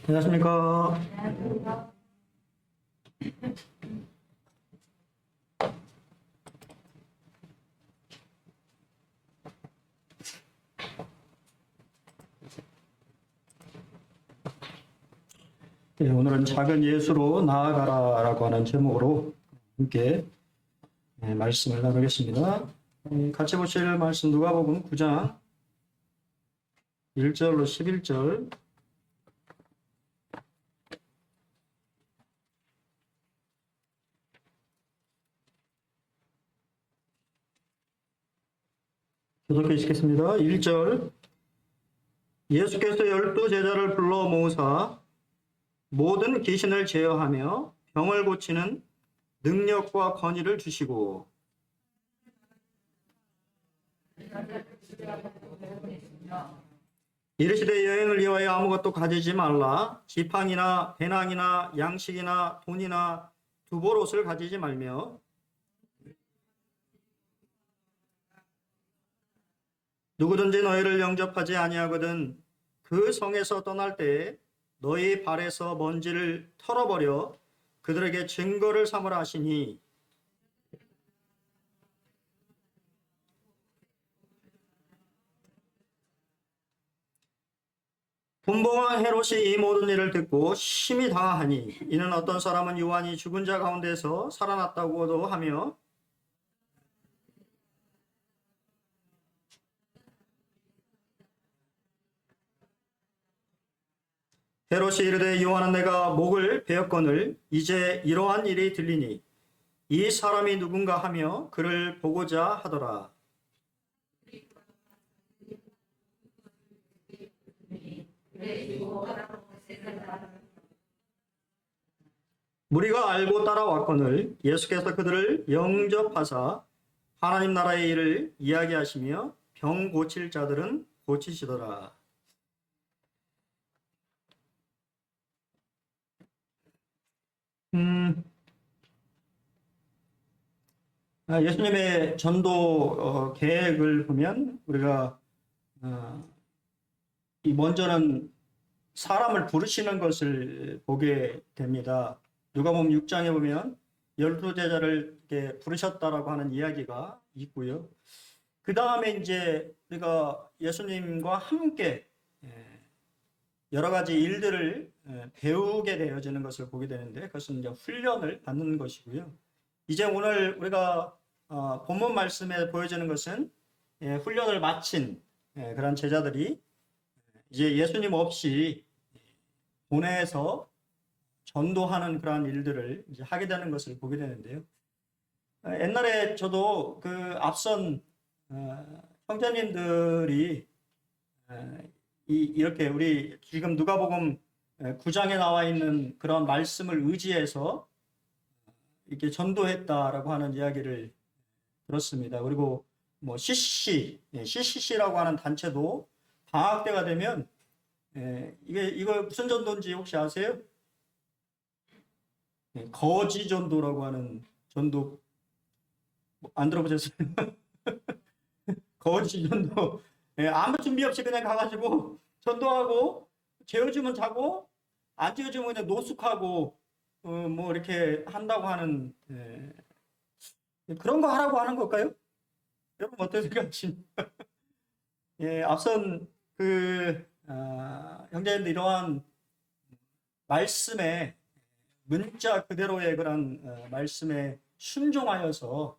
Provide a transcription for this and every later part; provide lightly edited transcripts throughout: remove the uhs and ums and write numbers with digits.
안녕하십니까. 네, 오늘은 작은 예수로 나아가라라고 하는 제목으로 함께 말씀을 나누겠습니다. 같이 보실 말씀 누가복음 9장 1절로 11절. 교독해 주시겠습니다. 1절. 예수께서 12제자를 불러 모으사 모든 귀신을 제어하며 병을 고치는 능력과 권위를 주시고 이르시되 여행을 위하여 아무것도 가지지 말라. 지팡이나 배낭이나 양식이나 돈이나 두벌옷을 가지지 말며 누구든지 너희를 영접하지 아니하거든 그 성에서 떠날 때에 너희 발에서 먼지를 털어버려 그들에게 증거를 삼으라 하시니 분봉왕 헤롯이 이 모든 일을 듣고 심히 당하하니 이는 어떤 사람은 요한이 죽은 자 가운데서 살아났다고도 하며 헤롯이 이르되 요한은 내가 목을 베었거늘 이제 이러한 일이 들리니 이 사람이 누군가 하며 그를 보고자 하더라. 무리가 알고 따라왔거늘 예수께서 그들을 영접하사 하나님 나라의 일을 이야기하시며 병 고칠 자들은 고치시더라. 예수님의 전도 계획을 보면 우리가 이 먼저는 사람을 부르시는 것을 보게 됩니다. 누가복음 6장에 보면 12제자를 이렇게 부르셨다라고 하는 이야기가 있고요. 그 다음에 이제 우리가 예수님과 함께 여러 가지 일들을 배우게 되어지는 것을 보게 되는데 그것은 이제 훈련을 받는 것이고요. 이제 오늘 우리가 본문 말씀에 보여지는 것은 훈련을 마친 그런 제자들이 이제 예수님 없이 보내서 전도하는 그러한 일들을 이제 하게 되는 것을 보게 되는데요. 옛날에 저도 그 앞선 형제님들이 이렇게 우리 지금 누가복음 9장에 나와 있는 그런 말씀을 의지해서 이렇게 전도했다라고 하는 이야기를 들었습니다. 그리고 뭐 CCC라고 하는 단체도 방학 때가 되면 이거 무슨 전도인지 혹시 아세요? 거지 전도라고 하는 전도 안 들어보셨어요? 거지 전도. 아무 준비 없이 그냥 가가지고 전도하고 재워주면 자고 안 재워주면 그냥 노숙하고 뭐 이렇게 한다고 하는 그런 거 하라고 하는 걸까요? 여러분 어떻게 생각하십니까? 앞선 형제님들 이러한 말씀에 문자 그대로의 그런 말씀에 순종하여서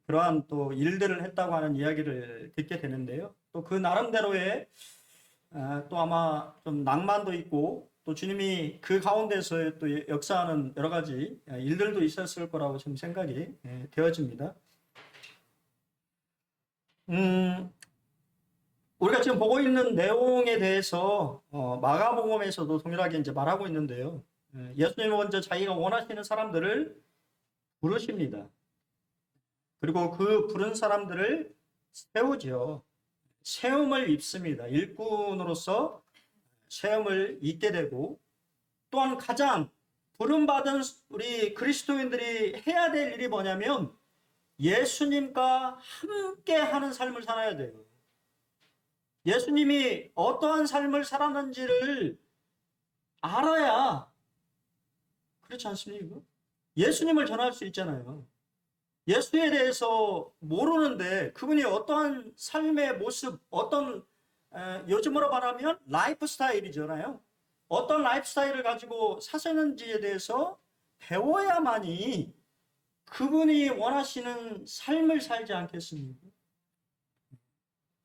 그러한 또 일들을 했다고 하는 이야기를 듣게 되는데요. 또 그 나름대로의 또 아마 좀 낭만도 있고 또 주님이 그 가운데서 또 역사하는 여러 가지 일들도 있었을 거라고 지금 생각이 되어집니다. 우리가 지금 보고 있는 내용에 대해서 마가복음에서도 동일하게 이제 말하고 있는데요. 예수님은 먼저 자기가 원하시는 사람들을 부르십니다. 그리고 그 부른 사람들을 세우죠. 세움을 입습니다. 일꾼으로서 세움을 입게 되고 또한 가장 부름받은 우리 그리스도인들이 해야 될 일이 뭐냐면 예수님과 함께 하는 삶을 살아야 돼요. 예수님이 어떠한 삶을 살았는지를 알아야, 그렇지 않습니까? 예수님을 전할 수 있잖아요. 예수에 대해서 모르는데 그분이 어떠한 삶의 모습, 어떤 요즘으로 말하면 라이프 스타일이잖아요. 어떤 라이프 스타일을 가지고 사시는지에 대해서 배워야만이 그분이 원하시는 삶을 살지 않겠습니까?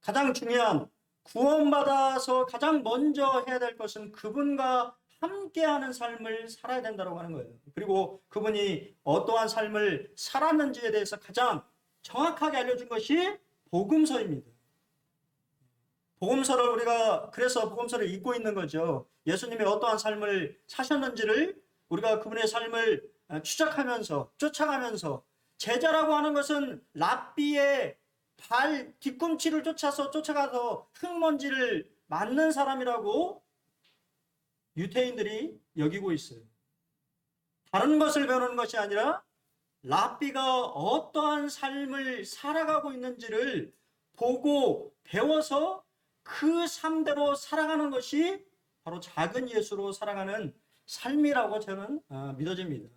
가장 중요한, 구원받아서 가장 먼저 해야 될 것은 그분과 함께하는 삶을 살아야 된다고 하는 거예요. 그리고 그분이 어떠한 삶을 살았는지에 대해서 가장 정확하게 알려준 것이 복음서입니다. 복음서를 우리가 그래서 복음서를 읽고 있는 거죠. 예수님이 어떠한 삶을 사셨는지를 우리가 그분의 삶을 추적하면서 쫓아가면서, 제자라고 하는 것은 랍비의 발 뒤꿈치를 쫓아가서 흙먼지를 맞는 사람이라고 유대인들이 여기고 있어요. 다른 것을 배우는 것이 아니라 랍비가 어떠한 삶을 살아가고 있는지를 보고 배워서 그 삶대로 살아가는 것이 바로 작은 예수로 살아가는 삶이라고 저는 믿어집니다.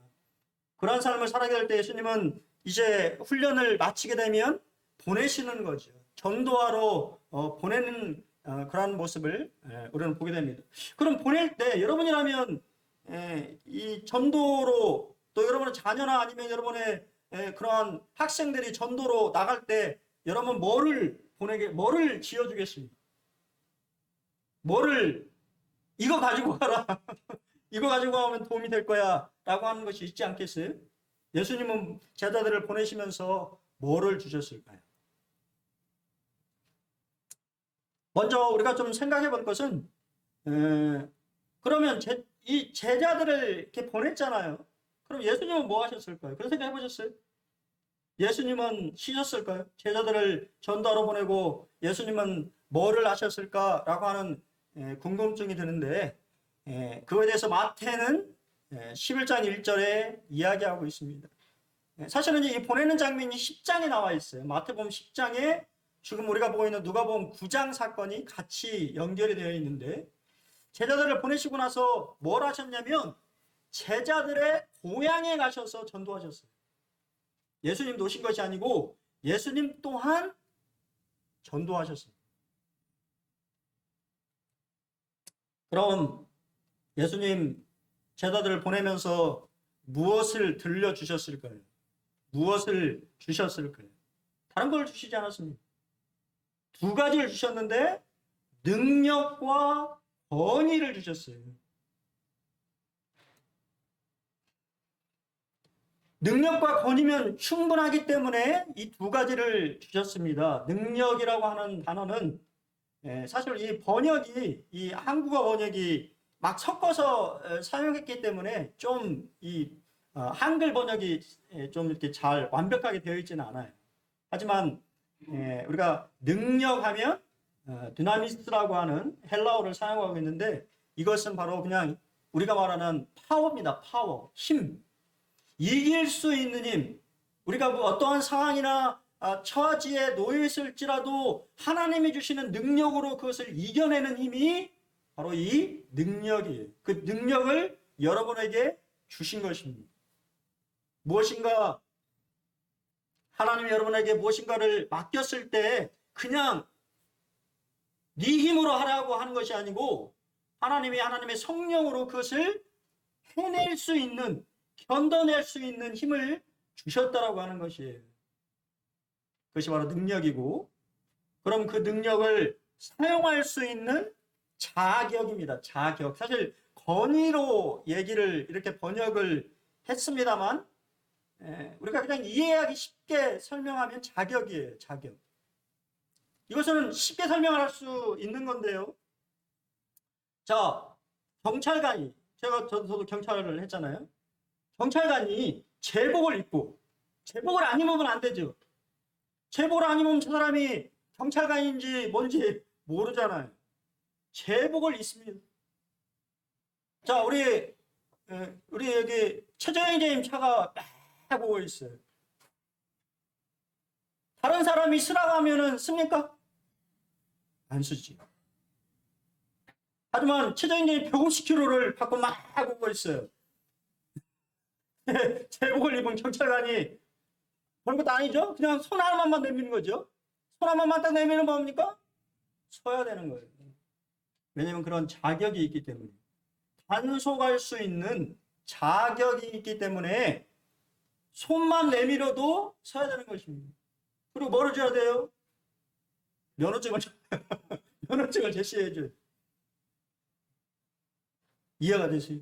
그런 삶을 살아가게 될 때 예수님은 이제 훈련을 마치게 되면 보내시는 거죠. 전도하러 보내는 그런 모습을 우리는 보게 됩니다. 그럼 보낼 때 여러분이라면 이 전도로, 또 여러분의 자녀나 아니면 여러분의 그러한 학생들이 전도로 나갈 때 여러분 뭐를 지어주겠습니까? 이거 가지고 가라. 이거 가지고 가면 도움이 될 거야 라고 하는 것이 있지 않겠어요? 예수님은 제자들을 보내시면서 뭐를 주셨을까요? 먼저 우리가 좀 생각해 볼 것은, 그러면 이 제자들을 이렇게 보냈잖아요. 그럼 예수님은 뭐 하셨을까요? 그런 생각 해보셨어요? 예수님은 쉬셨을까요? 제자들을 전도하러 보내고 예수님은 뭐를 하셨을까라고 하는 궁금증이 드는데, 그거에 대해서 마태는 11장 1절에 이야기하고 있습니다. 사실은 이 보내는 장면이 10장에 나와 있어요. 마태복음 10장에 지금 우리가 보고 있는 누가복음 9장 사건이 같이 연결이 되어 있는데, 제자들을 보내시고 나서 뭘 하셨냐면 제자들의 고향에 가셔서 전도하셨어요. 예수님도 오신 것이 아니고 예수님 또한 전도하셨습니다. 그럼 예수님 제자들을 보내면서 무엇을 들려주셨을까요? 무엇을 주셨을까요? 다른 걸 주시지 않았습니다. 두 가지를 주셨는데 능력과 권위를 주셨어요. 능력과 권위면 충분하기 때문에 이 두 가지를 주셨습니다. 능력이라고 하는 단어는 사실 이 번역이, 이 한국어 번역이 막 섞어서 사용했기 때문에 좀 이 한글 번역이 좀 이렇게 잘 완벽하게 되어 있지는 않아요. 하지만 우리가 능력하면 드나미스라고 하는 헬라어를 사용하고 있는데, 이것은 바로 그냥 우리가 말하는 파워입니다. 파워, 힘. 이길 수 있는 힘. 우리가 어떠한 상황이나 처지에 놓여 있을지라도 하나님이 주시는 능력으로 그것을 이겨내는 힘이 바로 이 능력이에요. 그 능력을 여러분에게 주신 것입니다. 무엇인가, 하나님이 여러분에게 무엇인가를 맡겼을 때 그냥 네 힘으로 하라고 하는 것이 아니고 하나님의 성령으로 그것을 해낼 수 있는, 견뎌낼 수 있는 힘을 주셨다라고 하는 것이에요. 그것이 바로 능력이고, 그럼 그 능력을 사용할 수 있는 자격입니다. 자격. 사실 권위로 얘기를 이렇게 번역을 했습니다만 우리가 그냥 이해하기 쉽게 설명하면 자격이에요. 자격. 이것은 쉽게 설명할 수 있는 건데요. 자, 경찰관이, 저도 경찰을 했잖아요. 경찰관이 제복을 입고, 제복을 안 입으면 안 되죠. 제복을 안 입으면 저 사람이 경찰관인지 뭔지 모르잖아요. 제복을 입습니다. 자, 우리 여기 최정희님 차가 막 오고 있어요. 다른 사람이 쓰라고 하면은 씁니까? 안 쓰지. 하지만 최저임금이 150kg를 받고 막 오고 있어요. 제복을 입은 경찰관이 별것도 아니죠? 그냥 손 하나만 내미는 거죠. 손 하나만 딱 내미는 뭡니까? 서야 되는 거예요. 왜냐면 그런 자격이 있기 때문에. 단속할 수 있는 자격이 있기 때문에 손만 내밀어도 서야 되는 것입니다. 그리고 뭐를 줘야 돼요? 면허증을 면허증을 제시해 줘요. 이해가 되세요?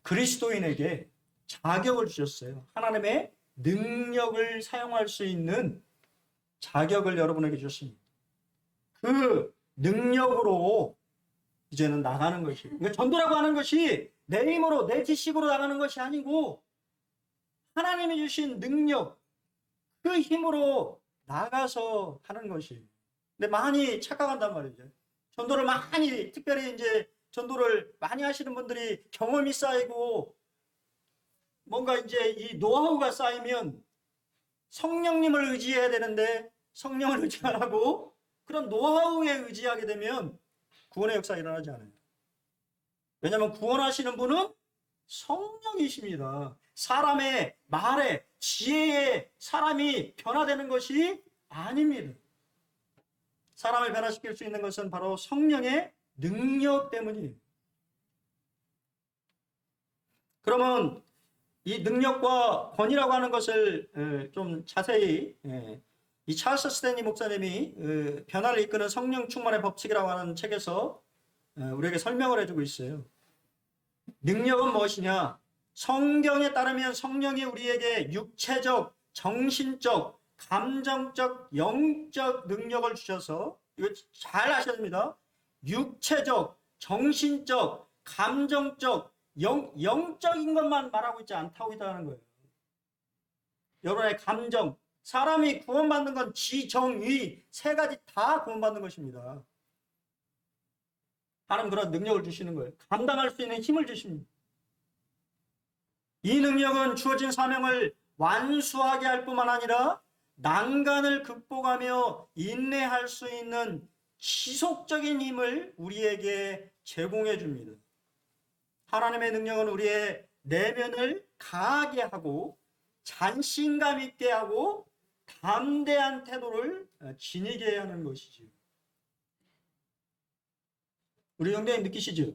그리스도인에게 자격을 주셨어요. 하나님의 능력을 사용할 수 있는 자격을 여러분에게 주셨습니다. 그 능력으로 이제는 나가는 것이. 그러니까 전도라고 하는 것이 내 힘으로, 내 지식으로 나가는 것이 아니고 하나님이 주신 능력, 그 힘으로 나가서 하는 것이. 근데 많이 착각한단 말이죠. 전도를 많이, 특별히 이제 전도를 많이 하시는 분들이 경험이 쌓이고 뭔가 이제 이 노하우가 쌓이면 성령님을 의지해야 되는데 성령을 의지 안 하고 그런 노하우에 의지하게 되면 구원의 역사가 일어나지 않아요. 왜냐하면 구원하시는 분은 성령이십니다. 사람의 말에, 지혜에 사람이 변화되는 것이 아닙니다. 사람을 변화시킬 수 있는 것은 바로 성령의 능력 때문이에요. 그러면 이 능력과 권위라고 하는 것을 좀 자세히 이 찰스 스탠리 목사님이 변화를 이끄는 성령 충만의 법칙이라고 하는 책에서 우리에게 설명을 해주고 있어요. 능력은 무엇이냐? 성경에 따르면 성령이 우리에게 육체적, 정신적, 감정적, 영적 능력을 주셔서 이거 잘 아셔야 됩니다. 육체적, 정신적, 감정적, 영적인 것만 말하고 있지 않다고 있다는 거예요. 여러분의 감정, 사람이 구원받는 건 지, 정, 의 세 가지 다 구원받는 것입니다. 하나님 그런 능력을 주시는 거예요. 감당할 수 있는 힘을 주십니다. 이 능력은 주어진 사명을 완수하게 할 뿐만 아니라 난간을 극복하며 인내할 수 있는 지속적인 힘을 우리에게 제공해 줍니다. 하나님의 능력은 우리의 내면을 강하게 하고 자신감 있게 하고 담대한 태도를 지니게 하는 것이죠. 우리 형제님 느끼시죠?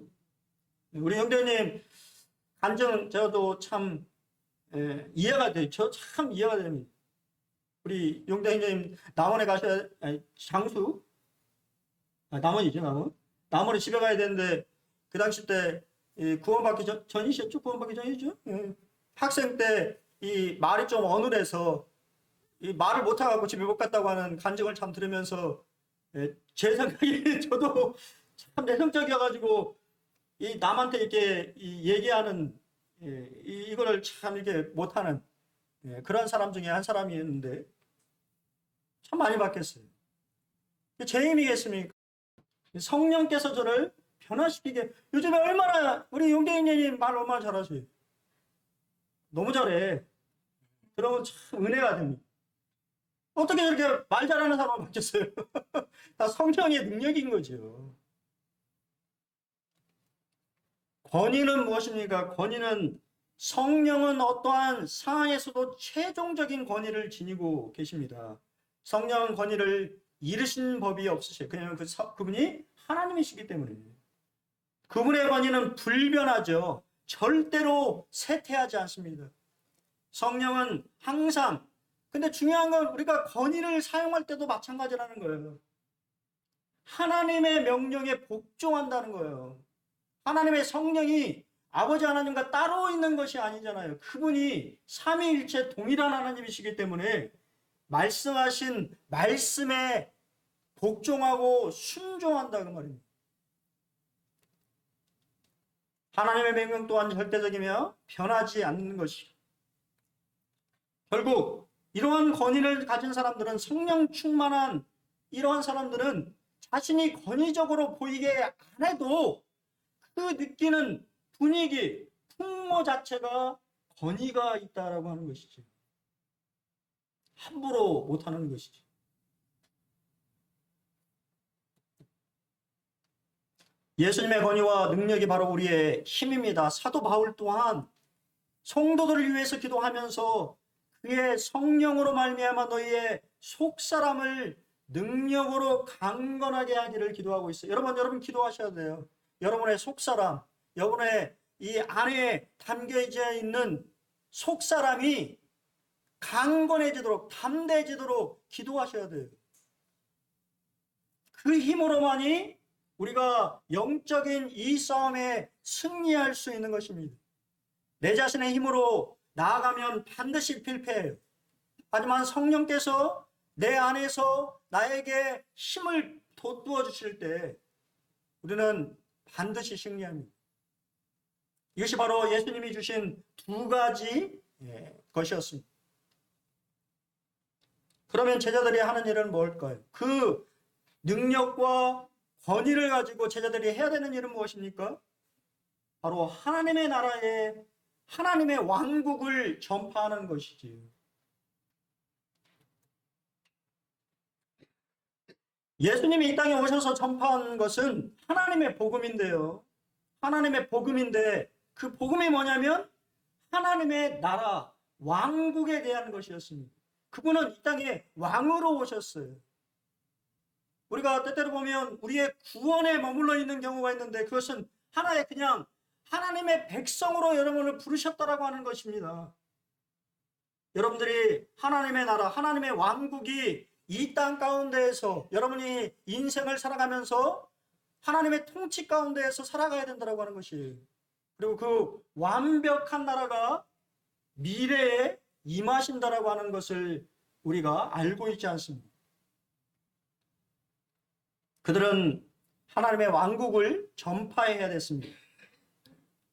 우리 형제님 간증 저도 참 이해가 돼요. 저 참 이해가 됩니다. 우리 형제님 남원에 가셔야 장수 남원이죠. 남원에 집에 가야 되는데 그 당시 때 구원받기 전이셨죠? 구원받기 전이죠? 학생 때 이 말이 좀 어눌해서 이 말을 못하고 집에 못 갔다고 하는 간증을 참 들으면서 제 생각에 저도 참 내성적이어가지고 이 남한테 이렇게 얘기하는 이거를 참 이렇게 못하는 그런 사람 중에 한 사람이었는데 참 많이 바뀌었어요. 제 힘이겠습니까? 성령께서 저를 변화시키게. 요즘에 얼마나 우리 용대인님 말 얼마나 잘하세요. 너무 잘해. 그러면 참 은혜가 됩니다. 어떻게 저렇게 말 잘하는 사람을 바뀌었어요? 다 성령의 능력인 거죠. 권위는 무엇입니까? 권위는 성령은 어떠한 상황에서도 최종적인 권위를 지니고 계십니다. 성령은 권위를 잃으신 법이 없으세요. 그냥 그분이 하나님이시기 때문에. 그분의 권위는 불변하죠. 절대로 쇠퇴하지 않습니다. 성령은 항상, 근데 중요한 건 우리가 권위를 사용할 때도 마찬가지라는 거예요. 하나님의 명령에 복종한다는 거예요. 하나님의 성령이 아버지 하나님과 따로 있는 것이 아니잖아요. 그분이 삼위일체 동일한 하나님이시기 때문에 말씀하신 말씀에 복종하고 순종한다 그 말입니다. 하나님의 명령 또한 절대적이며 변하지 않는 것이죠. 결국 이러한 권위를 가진 사람들은 성령 충만한 이러한 사람들은 자신이 권위적으로 보이게 안 해도 그 느끼는 분위기, 풍모 자체가 권위가 있다라고 하는 것이죠. 함부로 못하는 것이죠. 예수님의 권위와 능력이 바로 우리의 힘입니다. 사도 바울 또한 성도들을 위해서 기도하면서 그의 성령으로 말미암아 너희의 속사람을 능력으로 강건하게 하기를 기도하고 있어요. 여러분 기도하셔야 돼요. 여러분의 속사람, 여러분의 이 안에 담겨 있는 속사람이 강건해지도록, 담대해지도록 기도하셔야 돼요. 그 힘으로만이 우리가 영적인 이 싸움에 승리할 수 있는 것입니다. 내 자신의 힘으로 나아가면 반드시 필패해요. 하지만 성령께서 내 안에서 나에게 힘을 돋구어 주실 때 우리는 반드시 승리합니다. 이것이 바로 예수님이 주신 두 가지 것이었습니다. 그러면 제자들이 하는 일은 뭘까요? 그 능력과 권위를 가지고 제자들이 해야 되는 일은 무엇입니까? 바로 하나님의 나라에 하나님의 왕국을 전파하는 것이지요. 예수님이 이 땅에 오셔서 전파한 것은 하나님의 복음인데요. 하나님의 복음인데 그 복음이 뭐냐면 하나님의 나라, 왕국에 대한 것이었습니다. 그분은 이 땅에 왕으로 오셨어요. 우리가 때때로 보면 우리의 구원에 머물러 있는 경우가 있는데 그것은 하나의 그냥 하나님의 백성으로 여러분을 부르셨다라고 하는 것입니다. 여러분들이 하나님의 나라, 하나님의 왕국이 이 땅 가운데에서 여러분이 인생을 살아가면서 하나님의 통치 가운데에서 살아가야 된다고 하는 것이에요. 그리고 그 완벽한 나라가 미래에 임하신다라고 하는 것을 우리가 알고 있지 않습니다. 그들은 하나님의 왕국을 전파해야 됐습니다.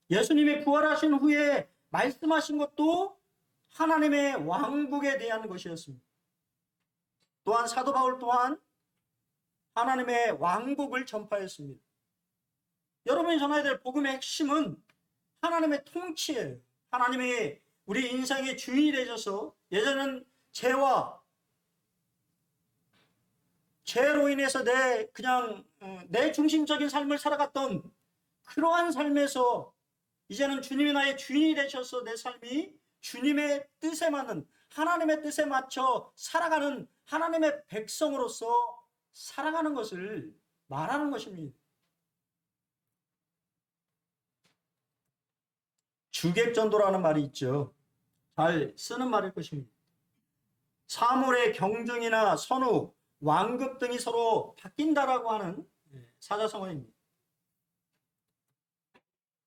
예수님이 부활하신 후에 말씀하신 것도 하나님의 왕국에 대한 것이었습니다. 또한 사도 바울 또한 하나님의 왕국을 전파했습니다. 여러분이 전해야 될 복음의 핵심은 하나님의 통치예요. 하나님이 우리 인생의 주인이 되셔서 예전에는 죄로 인해서 내 중심적인 삶을 살아갔던 그러한 삶에서 이제는 주님이 나의 주인이 되셔서 내 삶이 주님의 뜻에 맞는 하나님의 뜻에 맞춰 살아가는 하나님의 백성으로서 살아가는 것을 말하는 것입니다. 주객전도라는 말이 있죠. 잘 쓰는 말일 것입니다. 사물의 경중이나 선후, 완급 등이 서로 바뀐다라고 하는 사자성어입니다.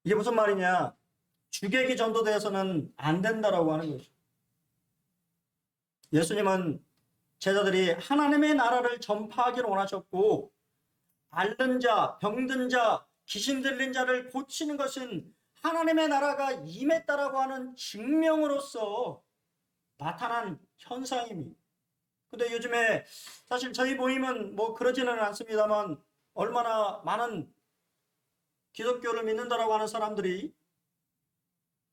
이게 무슨 말이냐? 주객이 전도되어서는 안 된다라고 하는 것이죠. 예수님은 제자들이 하나님의 나라를 전파하기를 원하셨고 앓는 자, 병든 자, 귀신 들린 자를 고치는 것은 하나님의 나라가 임했다라고 하는 증명으로서 나타난 현상입니다. 근데 요즘에 사실 저희 모임은 뭐 그러지는 않습니다만 얼마나 많은 기독교를 믿는다라고 하는 사람들이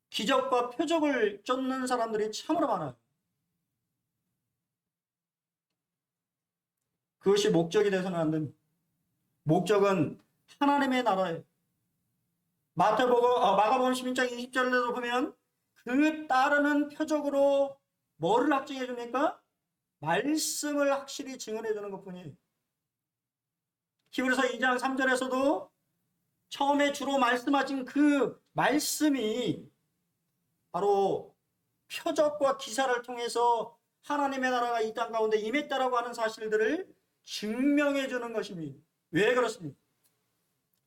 기적과 표적을 쫓는 사람들이 참으로 많아요. 그것이 목적이 돼서는 안 됩니다. 목적은 하나님의 나라예요. 마가복음 16장 20절에도 보면 그 따르는 표적으로 뭐를 확증해 줍니까? 말씀을 확실히 증언해 주는 것뿐이에요. 히브리서 2장 3절에서도 처음에 주로 말씀하신 그 말씀이 바로 표적과 기사를 통해서 하나님의 나라가 이 땅 가운데 임했다라고 하는 사실들을 증명해 주는 것입니다. 왜 그렇습니까?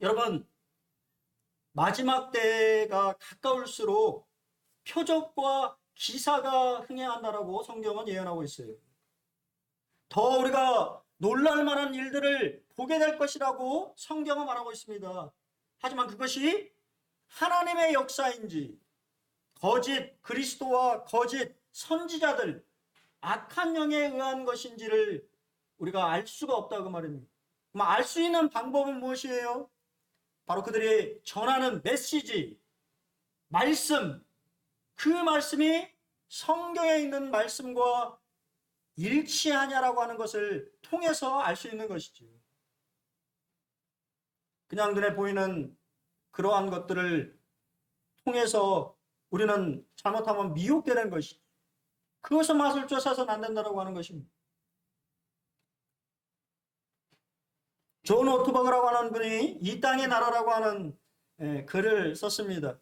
여러분, 마지막 때가 가까울수록 표적과 기사가 흥행한다라고 성경은 예언하고 있어요. 더 우리가 놀랄 만한 일들을 보게 될 것이라고 성경은 말하고 있습니다. 하지만 그것이 하나님의 역사인지 거짓 그리스도와 거짓 선지자들 악한 영에 의한 것인지를 우리가 알 수가 없다고 말입니다. 알 수 있는 방법은 무엇이에요? 바로 그들이 전하는 메시지, 말씀, 그 말씀이 성경에 있는 말씀과 일치하냐라고 하는 것을 통해서 알 수 있는 것이죠. 그냥 눈에 보이는 그러한 것들을 통해서 우리는 잘못하면 미혹되는 것이, 그것의 맛을 쫓아서는 안 된다고 하는 것입니다. 존 오토버그라고 하는 분이 이 땅의 나라라고 하는 글을 썼습니다.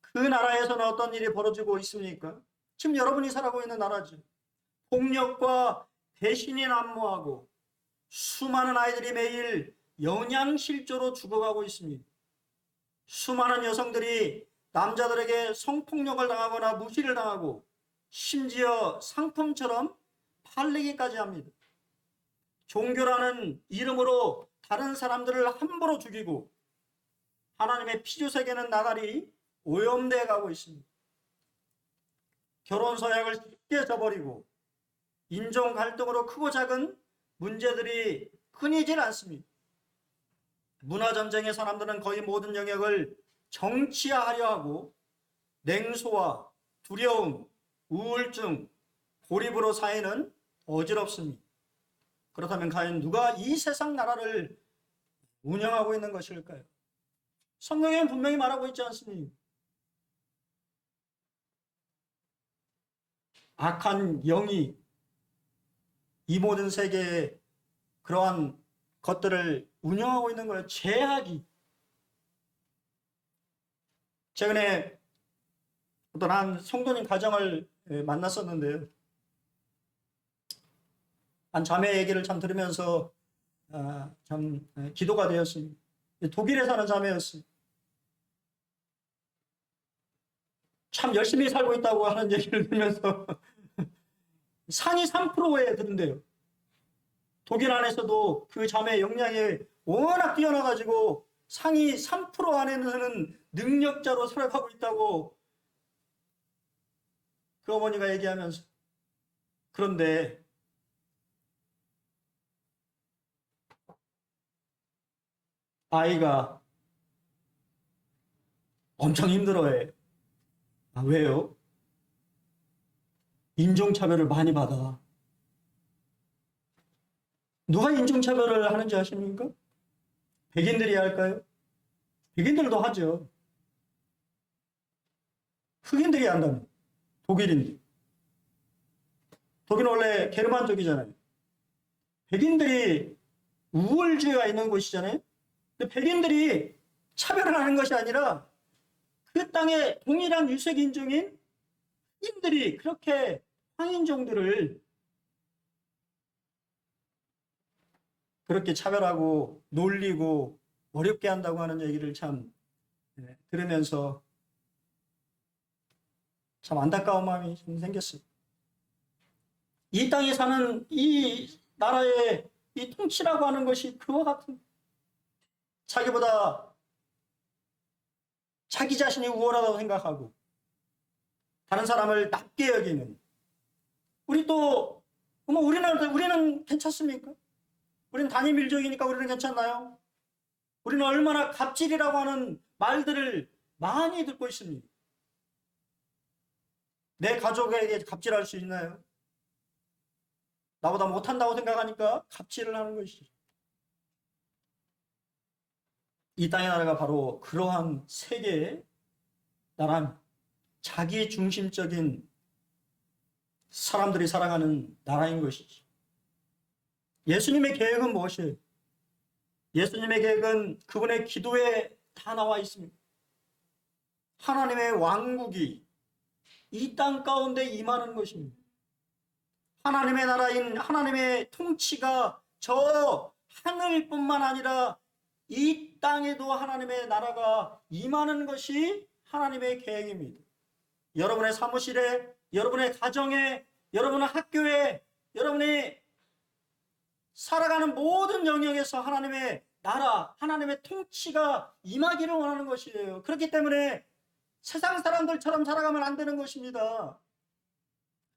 그 나라에서는 어떤 일이 벌어지고 있습니까? 지금 여러분이 살아가고 있는 나라죠. 폭력과 배신이 난무하고 수많은 아이들이 매일 영양실조로 죽어가고 있습니다. 수많은 여성들이 남자들에게 성폭력을 당하거나 무시를 당하고 심지어 상품처럼 팔리기까지 합니다. 종교라는 이름으로 다른 사람들을 함부로 죽이고 하나님의 피조세계는 나날이 오염되어 가고 있습니다. 결혼 서약을 쉽게 저버리고 인종 갈등으로 크고 작은 문제들이 끊이질 않습니다. 문화전쟁의 사람들은 거의 모든 영역을 정치화하려 하고 냉소와 두려움, 우울증, 고립으로 사회는 어지럽습니다. 그렇다면 과연 누가 이 세상 나라를 운영하고 있는 것일까요? 성경에는 분명히 말하고 있지 않습니까? 악한 영이 이 모든 세계에 그러한 것들을 운영하고 있는 거예요. 죄악이. 최근에 어떤 한 성도님 가정을 만났었는데요. 한 자매 얘기를 참 들으면서 참 기도가 되었습니다. 독일에 사는 자매였어요. 참 열심히 살고 있다고 하는 얘기를 들으면서 상위 3%에 드는데요. 독일 안에서도 그 자매의 역량이 워낙 뛰어나가지고 상위 3% 안에는 능력자로 살아가고 있다고 그 어머니가 얘기하면서, 그런데 아이가 엄청 힘들어해. 왜요? 인종차별을 많이 받아. 누가 인종차별을 하는지 아십니까? 백인들이 할까요? 백인들도 하죠. 흑인들이 한다면 독일인들. 독일은 원래 게르만족이잖아요. 백인들이 우월주의가 있는 곳이잖아요. 근데 백인들이 차별을 하는 것이 아니라 그 땅의 동일한 유색 인종인 흑인들이 그렇게 황인종들을 그렇게 차별하고 놀리고 어렵게 한다고 하는 얘기를 참 들으면서 참 안타까운 마음이 좀 생겼어요. 이 땅에 사는 이 나라의 이 통치라고 하는 것이 그와 같은, 자기보다 자기 자신이 우월하다고 생각하고 다른 사람을 낮게 여기는, 우리 또 우리는 괜찮습니까? 우리는 단임 민족이니까 우리는 괜찮나요? 우리는 얼마나 갑질이라고 하는 말들을 많이 듣고 있습니다. 내 가족에게 갑질할 수 있나요? 나보다 못한다고 생각하니까 갑질을 하는 것이죠. 이 땅의 나라가 바로 그러한 세계의 나라입니다. 자기 중심적인 사람들이 살아가는 나라인 것이죠. 예수님의 계획은 무엇이에요? 예수님의 계획은 그분의 기도에 다 나와 있습니다. 하나님의 왕국이 이 땅 가운데 임하는 것입니다. 하나님의 나라인 하나님의 통치가 저 하늘뿐만 아니라 이 땅에도 하나님의 나라가 임하는 것이 하나님의 계획입니다. 여러분의 사무실에, 여러분의 가정에, 여러분의 학교에, 여러분이 살아가는 모든 영역에서 하나님의 나라, 하나님의 통치가 임하기를 원하는 것이에요. 그렇기 때문에 세상 사람들처럼 살아가면 안 되는 것입니다.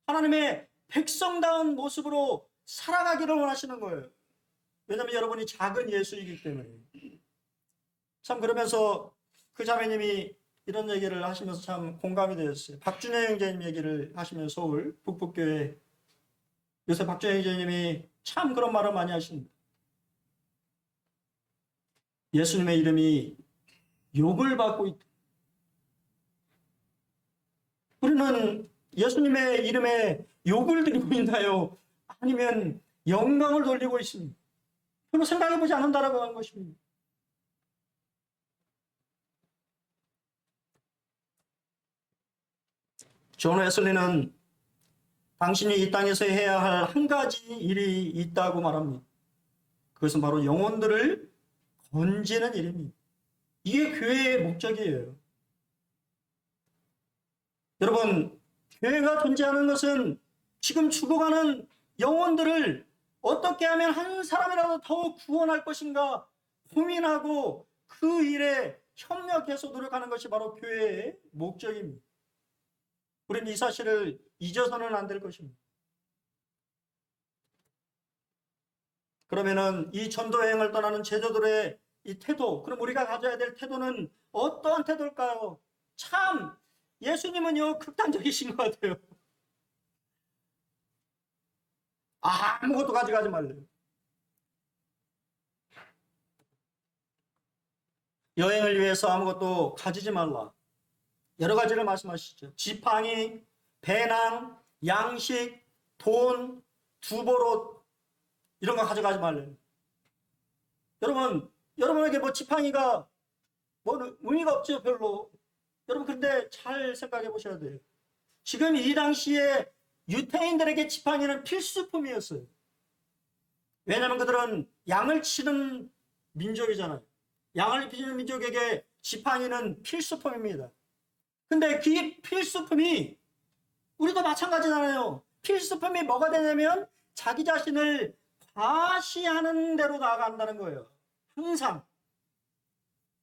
하나님의 백성다운 모습으로 살아가기를 원하시는 거예요. 왜냐하면 여러분이 작은 예수이기 때문에. 참 그러면서 그 자매님이 이런 얘기를 하시면서 참 공감이 되었어요. 박준혜 형제님 얘기를 하시면서 서울 북북교회, 요새 박준혜 형제님이 참 그런 말을 많이 하십니다. 예수님의 이름이 욕을 받고 있다. 우리는 예수님의 이름에 욕을 드리고 있나요? 아니면 영광을 돌리고 있습니다. 별로 생각해보지 않는다라고 하는 것입니다. 존 웨슬리는 당신이 이 땅에서 해야 할 한 가지 일이 있다고 말합니다. 그것은 바로 영혼들을 건지는 일입니다. 이게 교회의 목적이에요. 여러분, 교회가 존재하는 것은 지금 죽어가는 영혼들을 어떻게 하면 한 사람이라도 더 구원할 것인가 고민하고 그 일에 협력해서 노력하는 것이 바로 교회의 목적입니다. 우리는 이 사실을 잊어서는 안 될 것입니다. 그러면은 이 전도 여행을 떠나는 제자들의 이 태도, 그럼 우리가 가져야 될 태도는 어떠한 태도일까요? 참 예수님은요 극단적이신 것 같아요. 아무것도 가져가지 말래요. 여행을 위해서 아무것도 가지지 말라. 여러 가지를 말씀하시죠. 지팡이, 배낭, 양식, 돈, 두보롯 이런 거 가져가지 말래요. 여러분에게 뭐 지팡이가 뭐 의미가 없죠, 별로. 여러분 근데 잘 생각해 보셔야 돼요. 지금 이 당시에 유태인들에게 지팡이는 필수품이었어요. 왜냐하면 그들은 양을 치는 민족이잖아요. 양을 치는 민족에게 지팡이는 필수품입니다. 근데 그 필수품이 우리도 마찬가지잖아요. 필수품이 뭐가 되냐면 자기 자신을 과시하는 대로 나아간다는 거예요. 항상.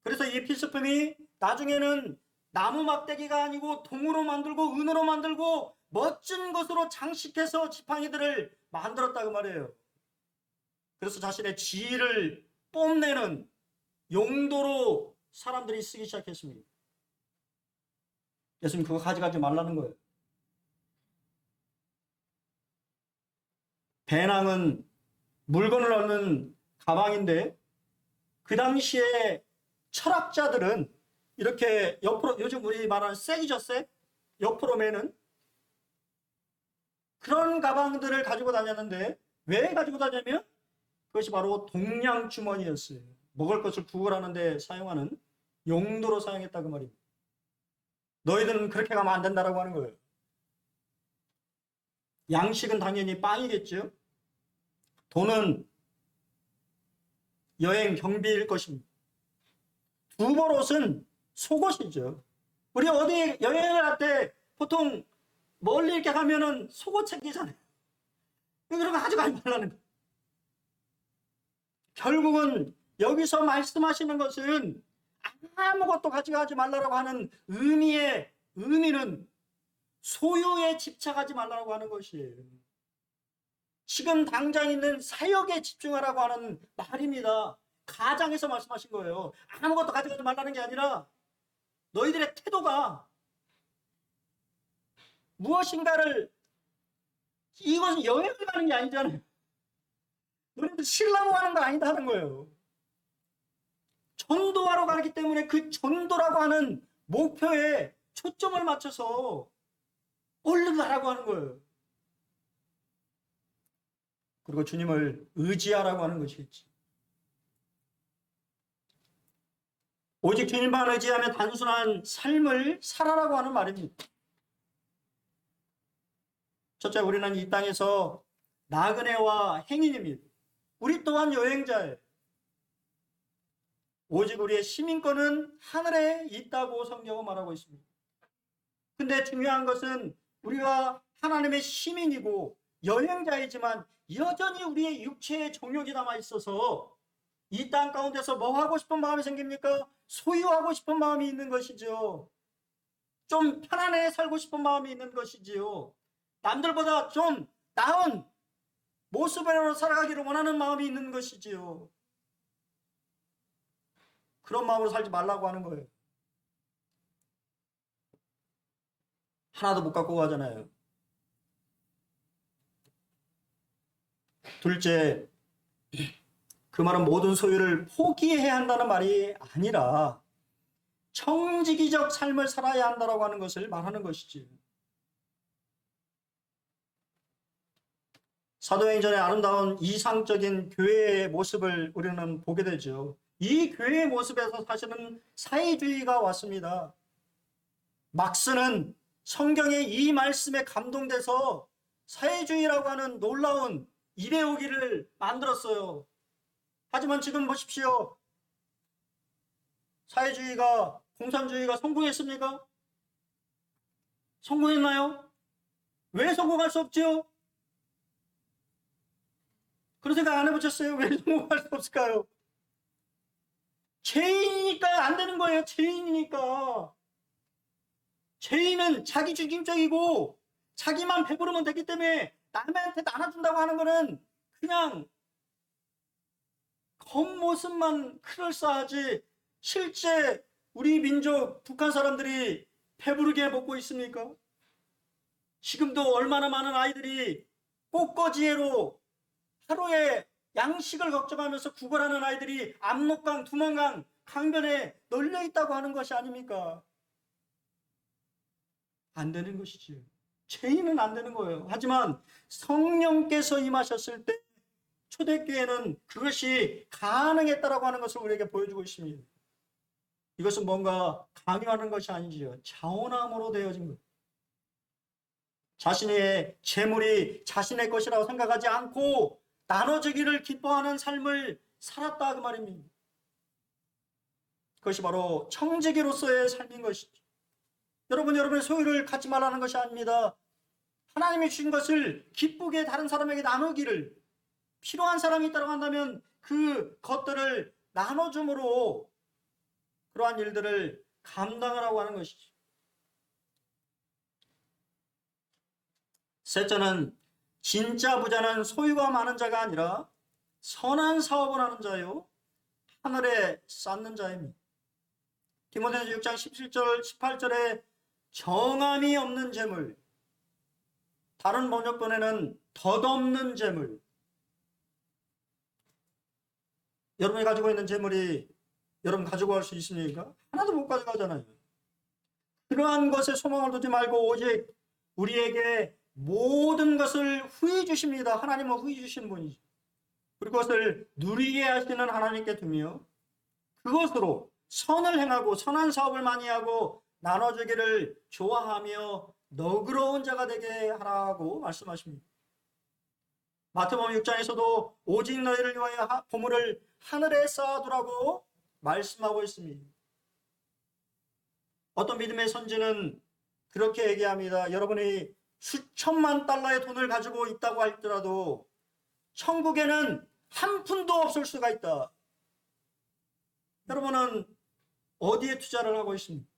그래서 이 필수품이 나중에는 나무 막대기가 아니고 동으로 만들고 은으로 만들고 멋진 것으로 장식해서 지팡이들을 만들었다고 말해요. 그래서 자신의 지위를 뽐내는 용도로 사람들이 쓰기 시작했습니다. 예수님 그거 가져가지 말라는 거예요. 배낭은 물건을 얻는 가방인데 그 당시에 철학자들은 이렇게 옆으로, 요즘 우리 말하는 쇠기죠, 쇠? 옆으로 매는 그런 가방들을 가지고 다녔는데 왜 가지고 다녔냐면 그것이 바로 동량 주머니였어요. 먹을 것을 구걸하는 데 사용하는 용도로 사용했다고 말입니다. 너희들은 그렇게 가면 안 된다라고 하는 거예요. 양식은 당연히 빵이겠죠. 돈은 여행 경비일 것입니다. 두벌옷은 속옷이죠. 우리 어디 여행을 할 때 보통 멀리 이렇게 가면은 속옷 챙기잖아요. 그런 거 가져가지 말라는 거예요. 결국은 여기서 말씀하시는 것은 아무것도 가져가지 말라고 하는 의미는 소유에 집착하지 말라고 하는 것이에요. 지금 당장 있는 사역에 집중하라고 하는 말입니다. 가장에서 말씀하신 거예요. 아무것도 가져가지 말라는 게 아니라 너희들의 태도가 무엇인가를, 이것은 여행을 가는 게 아니잖아요. 너희들 쉬려고 하는 거 아니다 하는 거예요. 전도하러 가기 때문에 그 전도라고 하는 목표에 초점을 맞춰서 얼른 가라고 하는 거예요. 그리고 주님을 의지하라고 하는 것이겠지. 오직 주님만 의지하며 단순한 삶을 살아라고 하는 말입니다. 첫째, 우리는 이 땅에서 나그네와 행인입니다. 우리 또한 여행자예요. 오직 우리의 시민권은 하늘에 있다고 성경은 말하고 있습니다. 근데 중요한 것은 우리가 하나님의 시민이고 여행자이지만 여전히 우리의 육체의 정욕이 남아 있어서 이 땅 가운데서 뭐 하고 싶은 마음이 생깁니까? 소유하고 싶은 마음이 있는 것이죠. 좀 편안하게 살고 싶은 마음이 있는 것이지요. 남들보다 좀 나은 모습으로 살아가기를 원하는 마음이 있는 것이지요. 그런 마음으로 살지 말라고 하는 거예요. 하나도 못 갖고 가잖아요. 둘째, 그 말은 모든 소유를 포기해야 한다는 말이 아니라 청지기적 삶을 살아야 한다고 하는 것을 말하는 것이지. 사도행전의 아름다운 이상적인 교회의 모습을 우리는 보게 되죠. 이 교회의 모습에서 사실은 사회주의가 왔습니다. 막스는 성경의 이 말씀에 감동돼서 사회주의라고 하는 놀라운 이데올기를 만들었어요. 하지만 지금 보십시오. 사회주의가, 공산주의가 성공했습니까? 성공했나요? 왜 성공할 수 없죠? 그런 생각 안 해보셨어요? 왜 성공할 수 없을까요? 죄인이니까 안 되는 거예요. 죄인이니까. 죄인은 자기 중심적이고 자기만 배부르면 되기 때문에 남한테 나눠준다고 하는 거는 그냥 겉모습만 그럴싸하지 실제 우리 민족 북한 사람들이 배부르게 먹고 있습니까? 지금도 얼마나 많은 아이들이 꽃거지로 하루에 양식을 걱정하면서 구걸하는 아이들이 압록강, 두만강, 강변에 널려 있다고 하는 것이 아닙니까? 안 되는 것이지. 죄인은 안 되는 거예요. 하지만 성령께서 임하셨을 때 초대교회는 그것이 가능했다라고 하는 것을 우리에게 보여주고 있습니다. 이것은 뭔가 강요하는 것이 아니지요. 자원함으로 되어진 것. 자신의 재물이 자신의 것이라고 생각하지 않고 나눠주기를 기뻐하는 삶을 살았다 그 말입니다. 그것이 바로 청지기로서의 삶인 것이죠. 여러분의 소유를 갖지 말라는 것이 아닙니다. 하나님이 주신 것을 기쁘게 다른 사람에게 나누기를, 필요한 사람이 있다고 한다면 그 것들을 나눠줌으로 그러한 일들을 감당하라고 하는 것이죠. 셋째는 진짜 부자는 소유가 많은 자가 아니라 선한 사업을 하는 자요 하늘에 쌓는 자입니다. 디모데전서 6장 17절 18절에 정함이 없는 재물, 다른 번역본에는 덧없는 재물. 여러분이 가지고 있는 재물이 여러분 가지고 갈 수 있습니까? 하나도 못 가져가잖아요. 그러한 것에 소망을 두지 말고 오직 우리에게 모든 것을 후히 주십니다. 하나님은 후히 주시는 분이죠. 그리고 그것을 누리게 하시는 하나님께 두며 그것으로 선을 행하고 선한 사업을 많이 하고 나눠주기를 좋아하며 너그러운 자가 되게 하라고 말씀하십니다. 마태복음 6장에서도 오직 너희를 위하여 보물을 하늘에 쌓아두라고 말씀하고 있습니다. 어떤 믿음의 선지는 그렇게 얘기합니다. 여러분이 수천만 달러의 돈을 가지고 있다고 할지라도 천국에는 한 푼도 없을 수가 있다. 여러분은 어디에 투자를 하고 있습니까?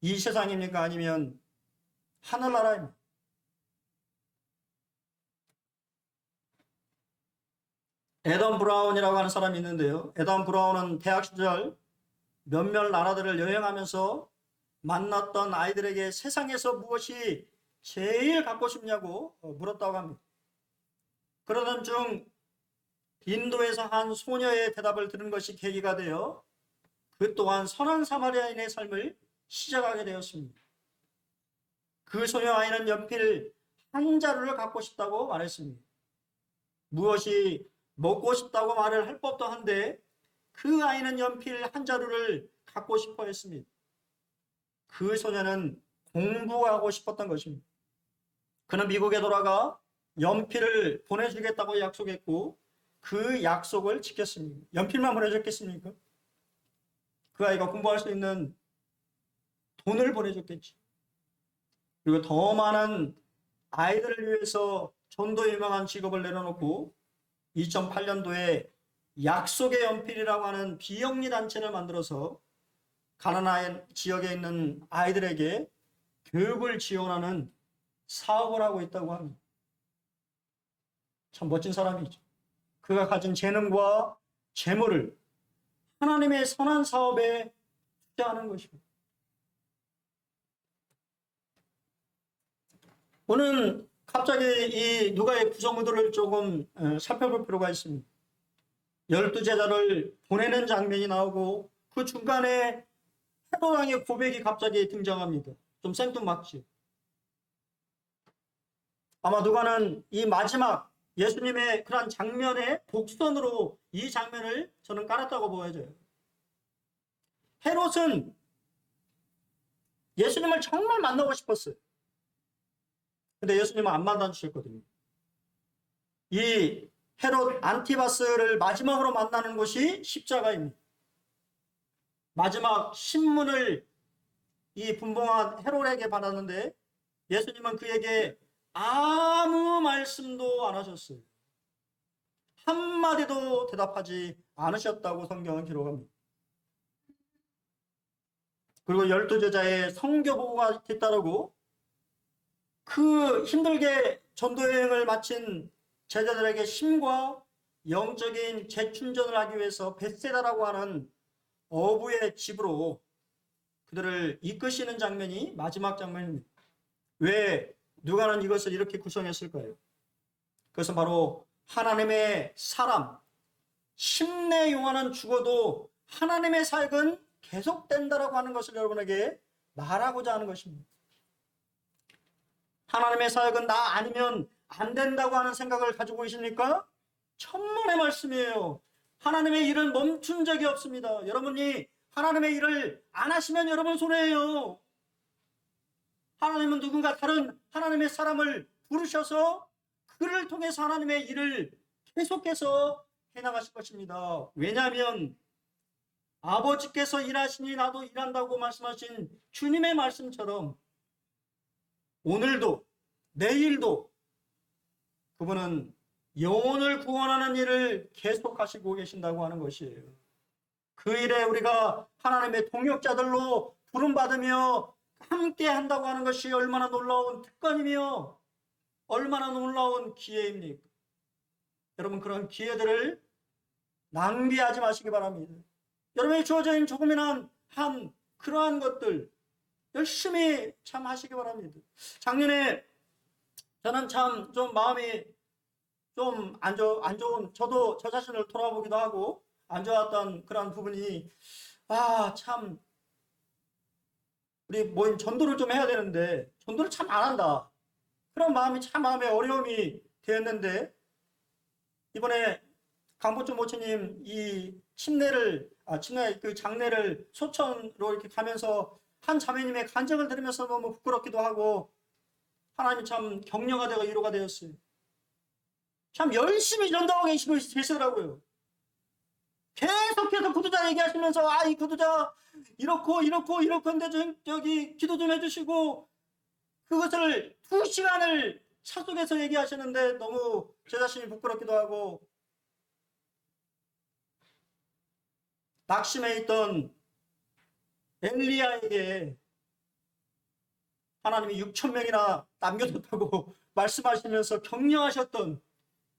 이 세상입니까? 아니면 하늘나라입니까? 애덤 브라운이라고 하는 사람이 있는데요. 애덤 브라운은 대학 시절 몇몇 나라들을 여행하면서 만났던 아이들에게 세상에서 무엇이 제일 갖고 싶냐고 물었다고 합니다. 그러던 중 인도에서 한 소녀의 대답을 들은 것이 계기가 되어 그 또한 선한 사마리아인의 삶을 시작하게 되었습니다. 그 소녀 아이는 연필 한 자루를 갖고 싶다고 말했습니다. 무엇이 먹고 싶다고 말을 할 법도 한데 그 아이는 연필 한 자루를 갖고 싶어 했습니다. 그 소녀는 공부하고 싶었던 것입니다. 그는 미국에 돌아가 연필을 보내주겠다고 약속했고 그 약속을 지켰습니다. 연필만 보내줬겠습니까? 그 아이가 공부할 수 있는 돈을 보내줬겠지. 그리고 더 많은 아이들을 위해서 전도에 유명한 직업을 내려놓고 2008년도에 약속의 연필이라고 하는 비영리 단체를 만들어서 가난한 지역에 있는 아이들에게 교육을 지원하는 사업을 하고 있다고 합니다. 참 멋진 사람이죠. 그가 가진 재능과 재물을 하나님의 선한 사업에 투자하는 것입니다. 오늘 갑자기 이 누가의 구성구들을 조금 살펴볼 필요가 있습니다. 열두 제자를 보내는 장면이 나오고 그 중간에 헤롯 왕의 고백이 갑자기 등장합니다. 좀 생뚱맞지. 아마 누가는 이 마지막 예수님의 그런 장면의 복선으로 이 장면을 저는 깔았다고 보여져요. 헤롯은 예수님을 정말 만나고 싶었어요. 근데 예수님은 안 만나주셨거든요. 이 헤롯 안티바스를 마지막으로 만나는 곳이 십자가입니다. 마지막 신문을 이 분봉한 헤롯에게 받았는데 예수님은 그에게 아무 말씀도 안 하셨어요. 한마디도 대답하지 않으셨다고 성경은 기록합니다. 그리고 12제자의 성교 보고가 뒤따르고 그 힘들게 전도여행을 마친 제자들에게 힘과 영적인 재충전을 하기 위해서 벳세다라고 하는 어부의 집으로 그들을 이끄시는 장면이 마지막 장면입니다. 왜 누가는 이것을 이렇게 구성했을까요? 그것은 바로 하나님의 사람, 심내 용화는 죽어도 하나님의 사역은 계속된다라고 하는 것을 여러분에게 말하고자 하는 것입니다. 하나님의 사역은 나 아니면 안 된다고 하는 생각을 가지고 계십니까? 천만의 말씀이에요. 하나님의 일은 멈춘 적이 없습니다. 여러분이 하나님의 일을 안 하시면 여러분 손해예요. 하나님은 누군가 다른 하나님의 사람을 부르셔서 그를 통해서 하나님의 일을 계속해서 해나가실 것입니다. 왜냐하면 아버지께서 일하시니 나도 일한다고 말씀하신 주님의 말씀처럼 오늘도 내일도 그분은 영혼을 구원하는 일을 계속하시고 계신다고 하는 것이에요. 그 일에 우리가 하나님의 동역자들로 부름받으며 함께 한다고 하는 것이 얼마나 놀라운 특권이며 얼마나 놀라운 기회입니까? 여러분, 그런 기회들을 낭비하지 마시기 바랍니다. 여러분이 주어져 있는 조금이나 한 그러한 것들 열심히 참 하시기 바랍니다. 작년에 저는 참 좀 마음이 좀 안 좋은, 저도 저 자신을 돌아보기도 하고 안 좋았던 그런 부분이, 참 우리 모임 전도를 좀 해야 되는데 전도를 참 안 한다, 그런 마음이 참 마음에 어려움이 되었는데, 이번에 강보준 모치님 이 침례 그 장례를 소천으로 이렇게 가면서 한 자매님의 간증을 들으면서 너무 부끄럽기도 하고 하나님이 참 격려가 되고 위로가 되었어요. 참 열심히 전도하고 계시더라고요. 계속해서 구두자 얘기하시면서 이 구두자 이렇고 한데 저기 기도 좀 해주시고, 그것을 2시간을 차 속에서 얘기하시는데 너무 제 자신이 부끄럽기도 하고, 낙심해 있던 엘리야에게 하나님이 6,000명이나 남겨뒀다고 말씀하시면서 격려하셨던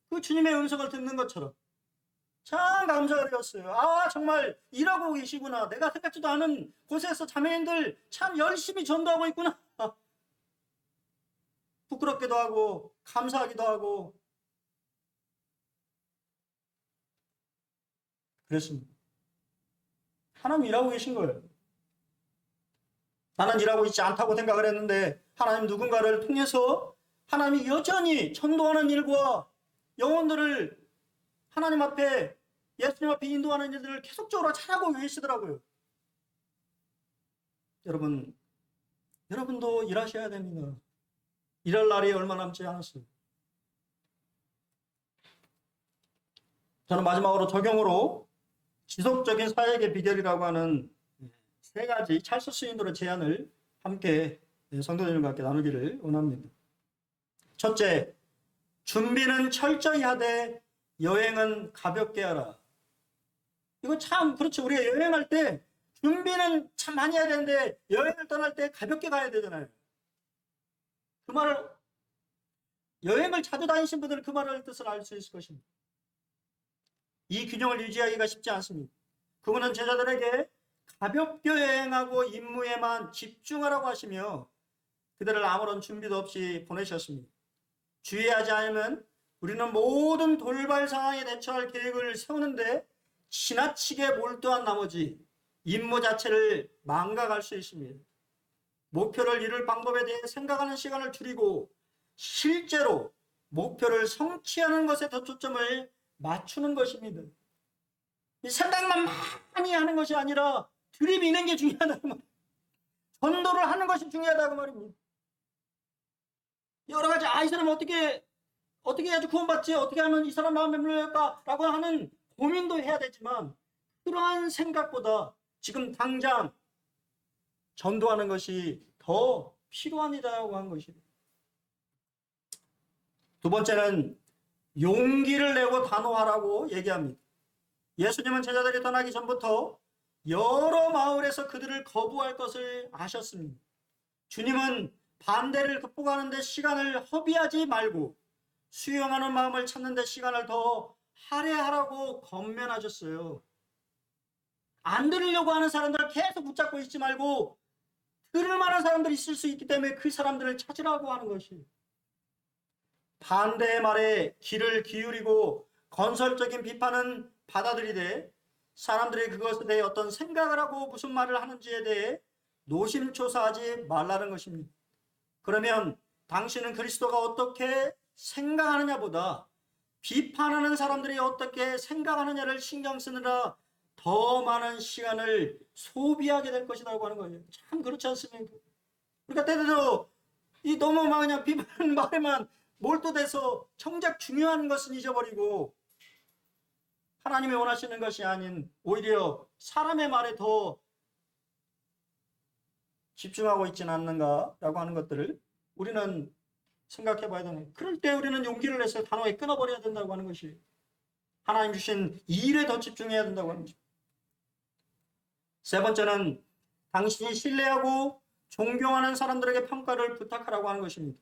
그 주님의 음성을 듣는 것처럼 참 감사가 되었어요. 정말 일하고 계시구나. 내가 생각지도 않은 곳에서 자매인들 참 열심히 전도하고 있구나. 부끄럽기도 하고 감사하기도 하고 그랬습니다. 하나님 일하고 계신 거예요. 나는 일하고 있지 않다고 생각을 했는데 하나님 누군가를 통해서 하나님이 여전히 전도하는 일과 영혼들을 하나님 앞에, 예수님 앞에 인도하는 일들을 계속적으로 잘하고 계시더라고요. 여러분도 일하셔야 됩니다. 일할 날이 얼마 남지 않았어요. 저는 마지막으로 적용으로 지속적인 사역의 비결이라고 하는 3가지 찰스 스윈도의 제안을 함께 성도님과 함께 나누기를 원합니다. 첫째, 준비는 철저히 하되 여행은 가볍게 하라. 이거 참 그렇죠. 우리가 여행할 때 준비는 참 많이 해야 되는데 여행을 떠날 때 가볍게 가야 되잖아요. 그 말을, 여행을 자주 다니신 분들은 그 말의 뜻을 알 수 있을 것입니다. 이 균형을 유지하기가 쉽지 않습니다. 그분은 제자들에게 가볍게 여행하고 임무에만 집중하라고 하시며 그들을 아무런 준비도 없이 보내셨습니다. 주의하지 않으면 우리는 모든 돌발 상황에 대처할 계획을 세우는데 지나치게 몰두한 나머지 임무 자체를 망각할 수 있습니다. 목표를 이룰 방법에 대해 생각하는 시간을 줄이고 실제로 목표를 성취하는 것에 더 초점을 맞추는 것입니다. 이 생각만 많이 하는 것이 아니라 들이미는 게 중요하다고 말입니다. 전도를 하는 것이 중요하다고 말입니다. 여러 가지 이 사람 어떻게 해야지 구원받지? 어떻게 하면 이 사람 마음에 물릴까라고 하는 고민도 해야 되지만 그러한 생각보다 지금 당장 전도하는 것이 더 필요합니다라고 한 것이에요. 두 번째는 용기를 내고 단호하라고 얘기합니다. 예수님은 제자들이 떠나기 전부터 여러 마을에서 그들을 거부할 것을 아셨습니다. 주님은 반대를 극복하는 데 시간을 허비하지 말고 수용하는 마음을 찾는 데 시간을 더 할애하라고 권면하셨어요. 안 들으려고 하는 사람들을 계속 붙잡고 있지 말고 들을 만한 사람들이 있을 수 있기 때문에 그 사람들을 찾으라고 하는 것이, 반대의 말에 귀를 기울이고 건설적인 비판은 받아들이되 사람들이 그것에 대해 어떤 생각을 하고 무슨 말을 하는지에 대해 노심초사하지 말라는 것입니다. 그러면 당신은 그리스도가 어떻게 생각하느냐보다 비판하는 사람들이 어떻게 생각하느냐를 신경 쓰느라 더 많은 시간을 소비하게 될 것이라고 하는 거예요. 참 그렇지 않습니까? 그러니까 때때로 이 너무 막 그냥 비판 말에만 몰두돼서 정작 중요한 것은 잊어버리고 하나님이 원하시는 것이 아닌 오히려 사람의 말에 더 집중하고 있지는 않는가라고 하는 것들을 우리는 생각해 봐야 되는 거예요. 그럴 때 우리는 용기를 내서 단호하게 끊어버려야 된다고 하는 것이, 하나님 주신 일에 더 집중해야 된다고 하는 것입니다. 세 번째는 당신이 신뢰하고 존경하는 사람들에게 평가를 부탁하라고 하는 것입니다.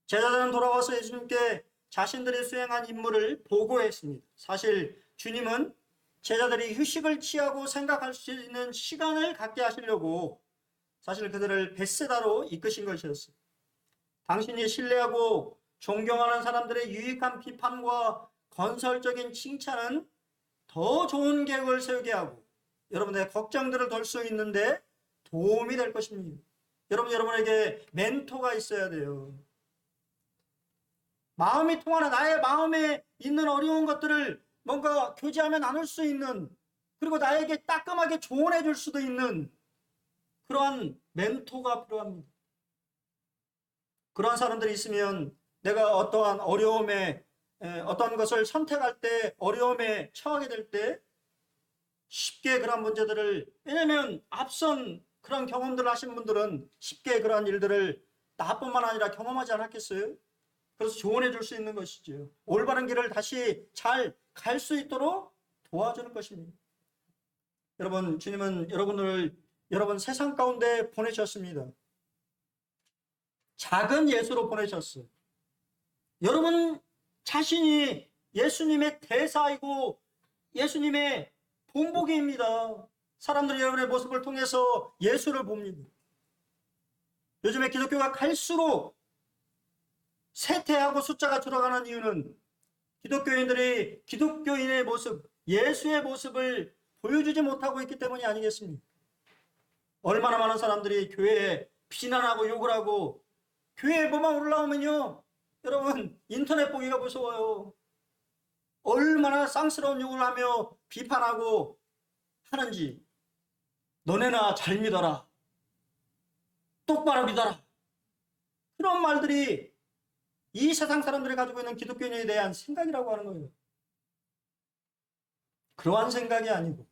제자들은 돌아와서 예수님께 자신들이 수행한 임무를 보고했습니다. 사실 주님은 제자들이 휴식을 취하고 생각할 수 있는 시간을 갖게 하시려고 사실 그들을 벳세다로 이끄신 것이었어요. 당신이 신뢰하고 존경하는 사람들의 유익한 비판과 건설적인 칭찬은 더 좋은 계획을 세우게 하고 여러분의 걱정들을 덜 수 있는데 도움이 될 것입니다. 여러분에게 멘토가 있어야 돼요. 마음이 통하는, 나의 마음에 있는 어려운 것들을 뭔가 교제하며 나눌 수 있는, 그리고 나에게 따끔하게 조언해 줄 수도 있는 그러한 멘토가 필요합니다. 그러한 사람들이 있으면 내가 어떠한 어려움에, 어떤 것을 선택할 때 어려움에 처하게 될 때 쉽게 그런 문제들을, 왜냐하면 앞선 그런 경험들을 하신 분들은 쉽게 그러한 일들을 나뿐만 아니라 경험하지 않았겠어요? 그래서 조언해 줄 수 있는 것이죠. 올바른 길을 다시 잘 갈 수 있도록 도와주는 것입니다. 여러분, 주님은 여러분 세상 가운데 보내셨습니다. 작은 예수로 보내셨어요. 여러분 자신이 예수님의 대사이고 예수님의 본보기입니다. 사람들이 여러분의 모습을 통해서 예수를 봅니다. 요즘에 기독교가 갈수록 쇠퇴하고 숫자가 줄어가는 이유는 기독교인들이 기독교인의 모습, 예수의 모습을 보여주지 못하고 있기 때문이 아니겠습니까? 얼마나 많은 사람들이 교회에 비난하고 욕을 하고, 교회에 뭐만 올라오면요, 여러분 인터넷 보기가 무서워요. 얼마나 쌍스러운 욕을 하며 비판하고 하는지. 너네나 잘 믿어라, 똑바로 믿어라, 그런 말들이 이 세상 사람들이 가지고 있는 기독교인에 대한 생각이라고 하는 거예요. 그러한 생각이 아니고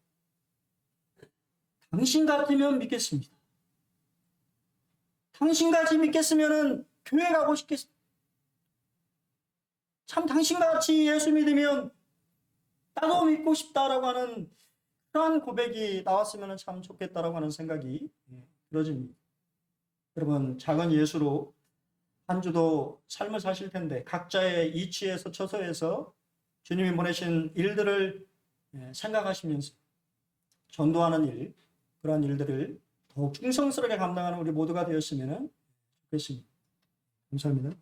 당신 같으면 믿겠습니다. 당신같이 믿겠으면 교회 가고 싶겠습니다. 참 당신같이 예수 믿으면 나도 믿고 싶다라고 하는 그러한 고백이 나왔으면 참 좋겠다라고 하는 생각이 들어집니다. 여러분, 작은 예수로 한 주도 삶을 사실 텐데 각자의 이치에서 처소에서 주님이 보내신 일들을 생각하시면서 전도하는 일, 그러한 일들을 더욱 충성스럽게 감당하는 우리 모두가 되었으면 좋겠습니다. 감사합니다.